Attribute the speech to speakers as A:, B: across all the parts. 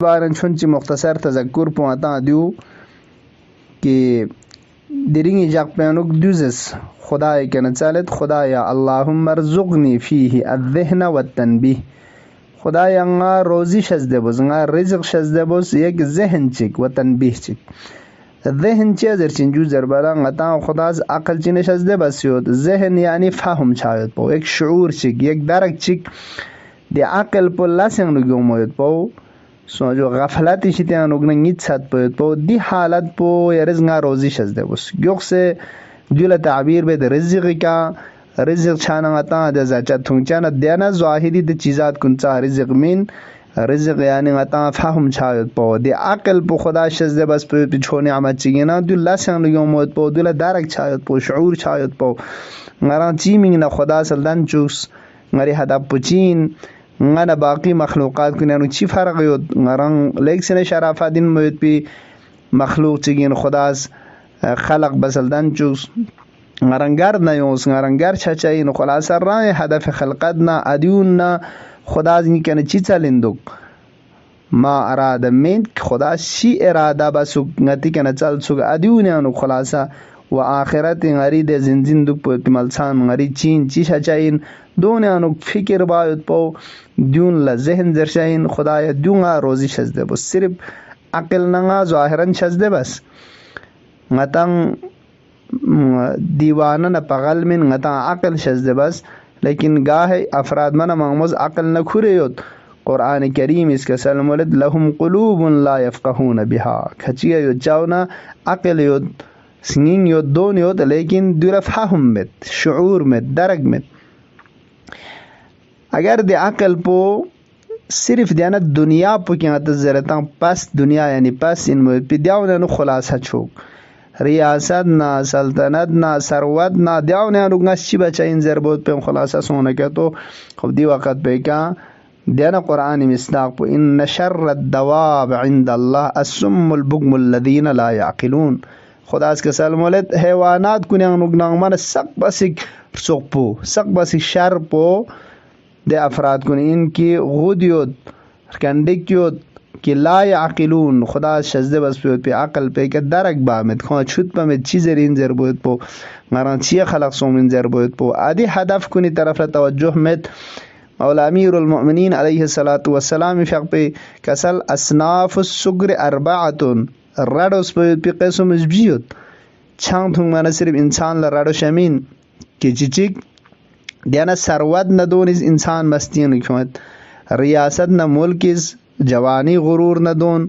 A: بارن چونچی مختصر تذکر پواتا دیو کہ درینگی جاق پینوک دیوزس خدای که نچالت خدایا اللهم ارزقنی فیه الذهن والتنبیه خدای انگا روزی شزده بوز انگا رزق شزده بوز یک ذهن چک و تنبیه چک ذهن چی ازر چنجو زربالا انگا خداز عقل چی نشزده بس یود ذهن یعنی فهم چاید پو یک شعور چک یک درک چک دی عقل پو لسنگ نگو موید پو سو جو غفلتی شیطان نگنگیت ست پوید پو دی حالت پو یا رزقا روزی شزده بوز گوخ سے جول تعبیر بید رزقی کا رزق چانا غطا دا زچت تھونگ چانا دینا ظاہری دا چیزات کنچا رزق من رزق یعنی غطا فهم چاید پو دی عقل پو خدا شزده بس پو چھو نعمت چگینا دو لسنگ نگو موید پو دو لدارک چاید پو شعور چاید پو نگران چی منگنا خدا سلدن چوس نگری حدب پو چین نگران باقی مخلوقات کنیانو چی فرق یود نگران لیک سن شرافت دین موید پی مخلوق چگین خداز خلق بسلدن چوس نگرانگر نیوس نگرانگر چچائی نو خلاصا رای هدف خلقت نا ادیون نا خداز نیکنه چی چلندوک ما اراده من خدا چی اراده بسوک نتی کنه چل سوک ادیونیانو خلاصا و آخرت غری ده زنزین دوک پو ملسان غری چین چی شچاین دونیانو فکر باید پو دیون لذهن زرشاین خدای دیونگا روزی شزده بس صرف عقل نگا ظاهرن شزده بس غتن دیوانه پغل من غتن عقل شزده بس لیکن گاہ افراد من مغمز عقل نکھوره یود قرآن کریم اس کا سلم ولد لهم قلوب لا يفقهون بها کھچیا یود چاونا عقل یود سنگین یود دون یود لیکن دور فهم مت شعور مت درک مت اگر دی عقل پو صرف دیانا دنیا پو کی غت زرتا پس دنیا یعنی پس ان مو پی دیاونا نو خلاصہ چھوک ریاست نا سلطنت نا ثروت نا دیاونا نو گنس چی بچا ان زربوت پہ خلاصہ سونے کے تو خب دی وقت پہ کیا دیانا قرآن مصداق پو ان شر الدواب عند اللہ السم البکم الذین لا یعقلون خدا اس کے سلم ولد حیوانات کنیاں نگناں من سق بسک سق پو سق بسک شر پو دے افراد کن ان کی غودیود کنڈکیود کہ لا یعقلون خدا شزده بس پیود پی عقل پی که درک بامد خواه چود بامد چی زرین زر بود پو مران چی خلق سومین زر بود پو ادی هدف کنی طرف را توجه مد مولا امیر المؤمنین علیہ السلام فیق پی کسل اصناف السگر اربعتون رڈوس پیود پی قسم ازبیود چانگ تھونگ مانا صرف انسان لرڈو شمین کی چیچک دیانا ثروت نہ دون از انسان مستین کیوت ریاست نہ ملک از جوانی غرور نہ دون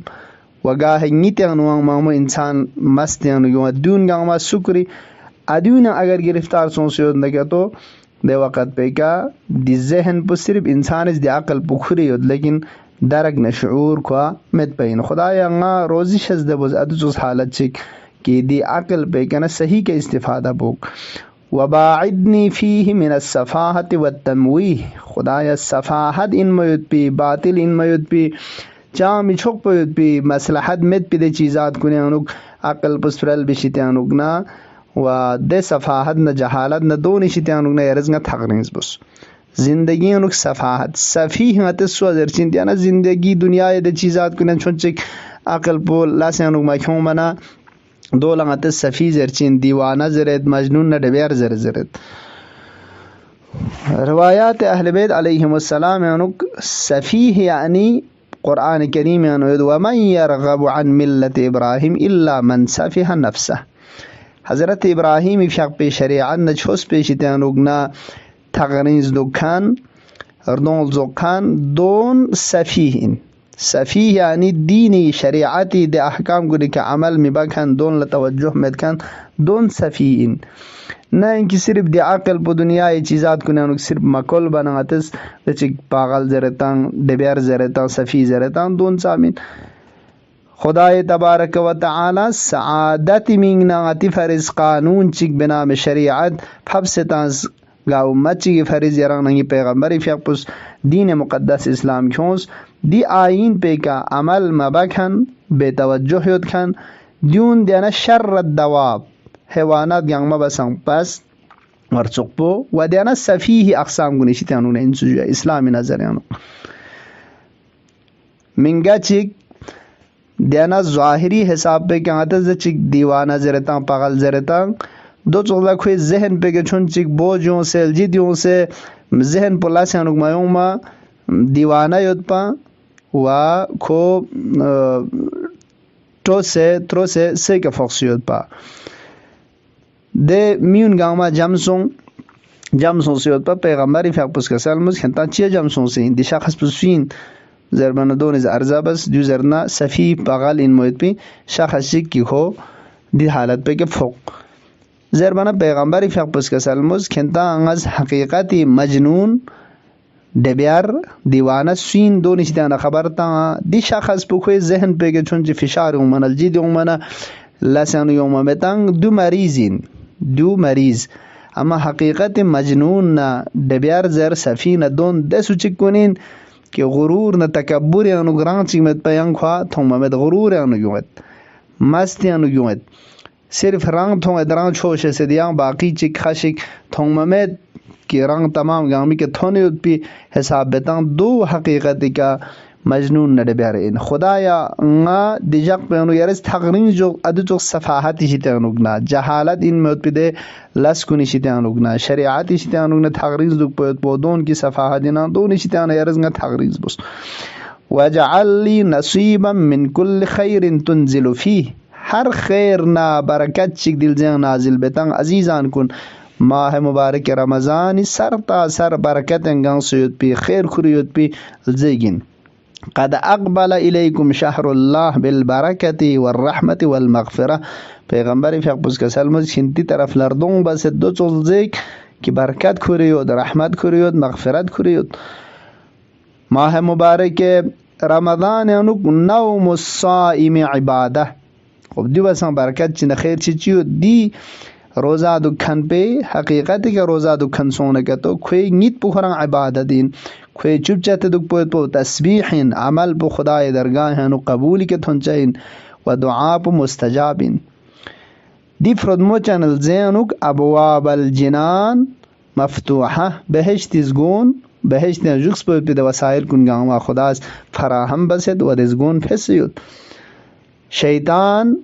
A: وگاہ نیتیاں نوانگ مامو انسان مستین کیوت دون گاں ما شکری ادیون اگر گرفتار سونسیود نہ تو دے وقت پہ کا دی ذہن پو صرف انسان از دی عقل پو کھری یود لیکن درک نہ شعور کو مت پین خدا یا روزی شزدہ بوز ادوس حالت چک کہ دی عقل پہ کنا صحیح کے استفادہ بوک وباعدنی فیہ من السفاہت والتمویہ خدایا سفاہت ان میود پی باطل ان میود پی چامی چھوک پیود پی مصلحت مت پی دے چیزات کنے انوک عقل پسفرل بشیتے انوک نا و دے سفاہت نہ جہالت نہ دونی شیتے انوک نا یرزنگا تھغرینز بس زندگی انوک سفاہت صفیح غت سو ازر چنتیا نا زندگی دنیا دے چیزات کنے چھنچک عقل پو لاسے انوک مکھوں منا دو لغت صفی زرچین دیوانہ زرد مجنون نہ ڈبیر زرد روایات اہل بیت علیہم السلام انک صفیح یعنی قرآن کریم انود ومن یرغب عن ملت ابراہیم الا من صفح نفسه حضرت ابراہیم فیق پی شریعت نہ چھوس پیشتے انوگ نہ تغرینز دکان ردون زکان دون صفیح صفیح یعنی دینی شریعتی دے احکام کو کہ عمل میں بکھن دون لتوجہ مدکن دون صفیح نہ ان کی صرف دی عقل پو دنیا یہ چیزات کو نہ صرف مکل بناتس چک پاگل زرتان دبیر زرتان صفیح زرتان دون سامین خدای تبارک و تعالی سعادت مینگنا غتی فرض قانون چک بنام شریعت پھبستانس گاو مچی فرض یران نگی پیغمبری فیق پس دین مقدس اسلام کھونس دی آئین پہ کا عمل مبکھن بے توجہ یود کھن دیون دینا شر الدواب حیوانات گانگ مبسنگ پس ورچقپو و دینا صفیح اقسام گنیشی تیانو نے انسو جو اسلامی نظر یانو منگا چک دیانا ظاہری حساب پہ کیا آتا ہے چک دیوانہ زرتاں پاگل زرتاں دو چغلا کوئی ذہن پہ کہ چھن چک بوجھوں سے الجیدیوں سے ذہن پلا سے انک مایوں ما دیوانہ یود پا و کھو تو سے ترو سے کے فوقس یود پا دے میون گاما جمسوں سے یود پا پیغمبری فیق پس کسال مز کھنتا چیہ جمسوں سے دی شخص پسوین زربان دون از ارزا بس جو زرنا صفی پاگل ان موید پی شخص چک کی ہو دی حالت پہ کہ فوق زربانہ پیغمبری فیق پس کسال مز کھنتا انگز حقیقتی مجنون دبیار دیوانہ سین دو نشتیانا خبرتا دی شخص پہ کوئی ذہن پہ کہ چونچ فشار اومن الجید اومن لسان یوم میتانگ دو مریض اما حقیقت مجنون نا دبیار زر سفین دون دسو چکونین کہ غرور نا تکبر یانو گران چیمت پیانگ خواہ تھومت غرور یانو یومت مست یانو یومت صرف رنگ تھومت رنگ چھوشے سے دیان باقی چک خشک تھومت کی رنگ تمام گامی کے تھونے پی حساب بیتان دو حقیقت کا مجنون نڈے بیارین خدایا نا دیجاق پیانو یارس تغرین جو ادو چوک صفاحتی شیطانوگنا جہالت ان میں پی دے لسکونی شیطانوگنا شریعاتی شیطانوگنا تغرین دو پیوت پو دون کی صفاحتینا دونی شیطان یارس نا تغرین بس وجعل لی نصیبا من کل خیر تنزل فیہ ہر خیر نا برکت چک دل زیان نازل بیتان عزیزان کن ماہ مبارک رمضان سر تا سر برکت انگان سیود پی خیر خوریود پی زیگین قد اقبل الیکم شہر اللہ بالبرکت والرحمت والمغفرہ پیغمبر فیق پس کا سلمز چھنتی طرف لردوں بس دو چوز زیگ کی برکت خوریود رحمت خوریود مغفرت خوریود ماہ مبارک رمضان انک نوم الصائم عبادہ خب دیو بسان برکت چند خیر چیچیو دی روزہ دکھن پہ حقیقت کا روزہ دکھن سونے کا تو کھوئی نیت پخران عبادتین کھوئی چپ چاہتے دکھ پویت پو تسبیحین عمل پو خدای درگاہن و قبولی کے تھنچائن و دعا پو مستجابین دی فرودمو چینل زینک ابواب الجنان مفتوحہ بہشت ازگون بہشت جکس پویت پی دا وسائل کن گاما خداس فراہم بسید و دزگون پھسیود شیطان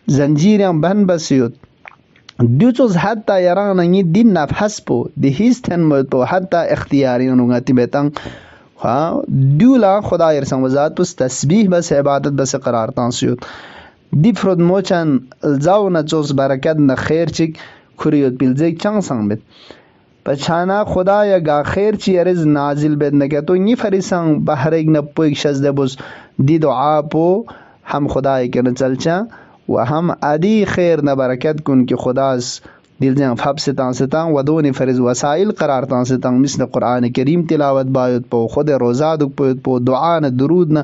A: زنجیریں بن بسیود دیو چوز حتی یران نگی دین نفحس پو دی ہیس تن موید پو حتی اختیاری نگاتی بیتن دیولا خدا یرسان وزاد پس تسبیح بس عبادت بس قرار تانسیود دی فرود موچن الزاو نا چوز برکت نا خیر چک کھریود پیلزیک چنگ سنگ بیت پچھانا خدا یا گا خیر چی ارز نازل بیت نگا تو نی فریسان بحرگ نا پویک شزده بس دی دعا پو ہم خدا کے نچلچا و ہم ادی خیر نہ برکت کن کہ خداس دل جان فب ستان و دون فرض وسائل قرار تان ستان مثل قرآن کریم تلاوت باید پو خود روزہ دک پوید پو دعا نہ درود نہ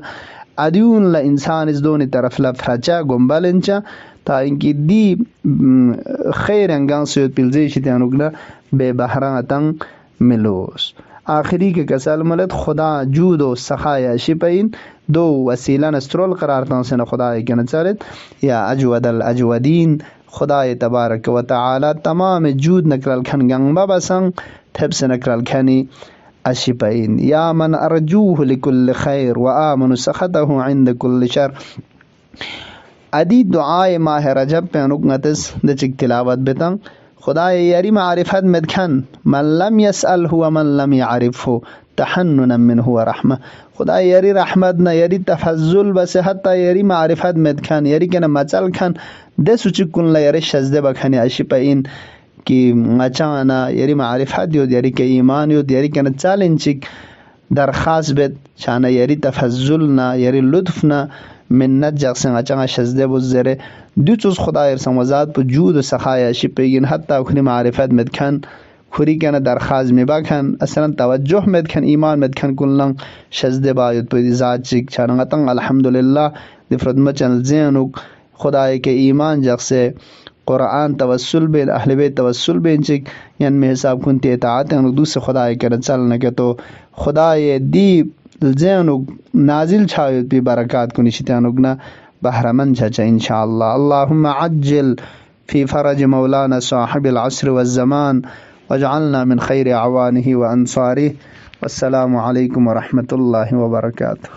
A: ادیون لا انسان اس دون طرف لفرچا گنبل انچا تا انکی دی خیر انگان سیود پلزیشی تیانوگنا بے بحراتن ملوس آخری کے کسال ملت خدا جود و سخایا شپین دو وسیلہ نسترول قرار تانسن خدا کے نچالت یا اجود الاجودین خدا تبارک و تعالی تمام جود نکرال کھن گنگبا بسنگ تھب سے نکرال کھنی اشپین یا من ارجوه لکل خیر و آمن سخطه عند کل شر ادی دعائے ماہ رجب پہ نکتس دچک تلاوت بیتن خدا یاری معرفت مدکھن من لم یسأل ہوا من لم یعرف ہو تحننا من ہوا رحمہ خدا یاری رحمت نہ یاری تفضل بس حتی یاری معرفت مدکھن یاری کنا مچل کھن دے سچکن لا یاری شزدے بکھنی اشپین کی مچانا یاری معرفت یود یاری که ایمان یود یاری کنا چالن چک درخواست بیت چانا یاری تفضل نہ یاری لطف نہ منت جاکسن اچھا شزدے بزرے دو چوز خدا ارسان وزاد پو جود و سخایا شپیگین حتی اکنی معرفت مدکھن کھوری کنا درخواست میں باکھن اصلا توجہ مدکھن ایمان مدکھن کنلن شزدے باید پو دی ذات چک چانگتن الحمدللہ دی فردمہ چنل زینوک خدا کے ایمان جاکسے قرآن توسل بین اہل بیت توسل بین چک یعنی میں حساب کنتی اطاعت ہیں دوسرے خدا کے چلنے کے تو خدا دی زینوک نازل چھاوید پی برکات کو نشتیانوگنا بہرمن چھچا انشاءاللہ اللہم عجل فی فرج مولانا صاحب العصر والزمان واجعلنا من خیر عوانہ و انصارہ والسلام علیکم ورحمۃ اللہ وبرکاتہ.